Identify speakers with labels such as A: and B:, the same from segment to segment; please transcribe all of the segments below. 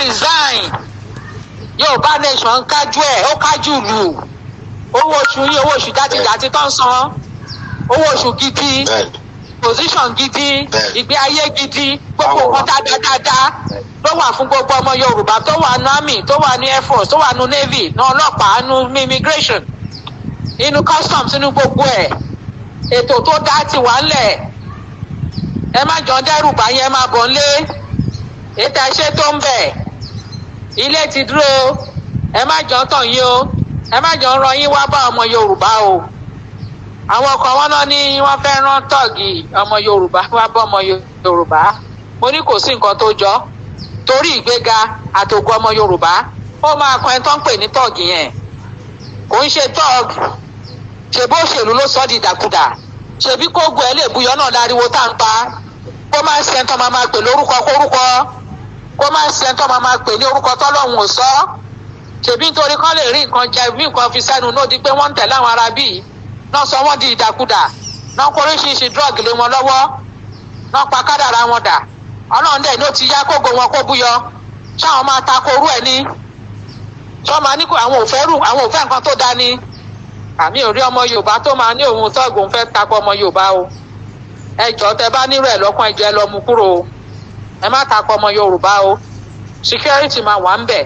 A: resign Yorùbá nation kájú ẹ̀ ó kájú lù owó oṣù yín owó oṣù játijàti tó ń san owó oṣù gidi position gidi ìgbé ayé gidi gbogbo nǹkan dáadáa ló wà fún gbogbo ọmọ Yorùbá tó wà ní army tó wà ní air force tó wà ní navy ní ọlọ́pàá ní immigration inú customs inú gbogbo ẹ̀ ètò tó dá ti wà ńlẹ̀ ẹ má jọ dẹ́rù bá yẹn má bọ̀ ńlé ètò ẹṣẹ́ tó ń bẹ̀ ilé ti dúró ẹ má jọ tàn yín o ẹ má jọ rán yín wá bá ọmọ Yorùbá o àwọn ọkọ̀ wọn náà ní wọ́n fẹ́ rán tọ́ọ̀gì ọmọ Yorùbá wá bá ọmọ Yorùbá mo ní kò sí nǹkan tó jọ torí ìgbéga àtògùn ọmọ Yorùbá ó máa kan ẹni tó ń pè ní tọ́ọ̀gì yẹn kò ń ṣe tọ́ọ̀gì ṣèbí òṣèlú ló sọ di ìdàkudà ṣèbí kógun ẹ lè buyọ náà láriwo tá ń pa kó má ṣe ẹni tó máa pè lórúkọ kórúkọ kó má ṣe ẹni tó máa pè ní orúkọ tọ́lọ́hun ò sọ ṣèbí nítorí kán lè rí nǹkan jẹ bí nǹkan fi sẹ́nu náà di pé wọ́n ń tẹ̀lé àwọn ará bíi náà sọ wọ́n di ìdàkudà náà kó oríṣiríṣi drug lé wọn lọ́wọ́ náà pa kádàrá wọn dà ọlọ́run dẹ̀ ní ó ti yá kógo wọn kó búyọ ṣáwọn máa ta korú ẹ̀ ní ṣọ́ máa ní kó àwọn òfẹ́ nǹkan tó dá ní àmì ò rí ọmọ Yorùbá tó máa ní òun tọ́gùn fẹ́ takọ ọmọ Yorùbá o ẹ jọ̀ọ́ tẹ bá nírò ẹ̀ lọ́kàn ẹ jọ̀ọ́ ẹ lọ mú kúrò o ẹ má takọ ọmọ Yorùbá o security máa wà ń bẹ̀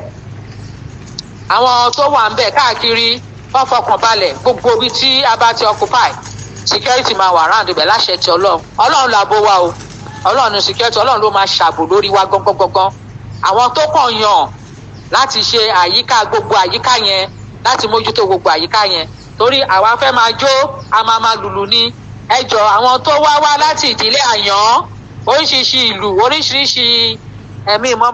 A: àwọn tó wà ń bẹ̀ káàkiri wọ́n fọkàn balẹ̀ gbogbo ibi tí a bá ti occupy security máa wà round ibẹ̀ láṣẹ ti Ọlọ́run làbó wa o Ọlọ́run ní security Ọlọ́run ló máa ṣàbò lórí wa gangan àwọn tó kàn yàn láti ṣe àyíká gbogbo àyíká yẹn láti mójútó gbogbo àyíká yẹn torí àwa fẹ́ máa jó a máa lùlù ní ẹjọ́ àwọn tó wá láti ìdílé àyàn oríṣiríṣi ìlú oríṣiríṣi ẹ̀mí ìmọ̀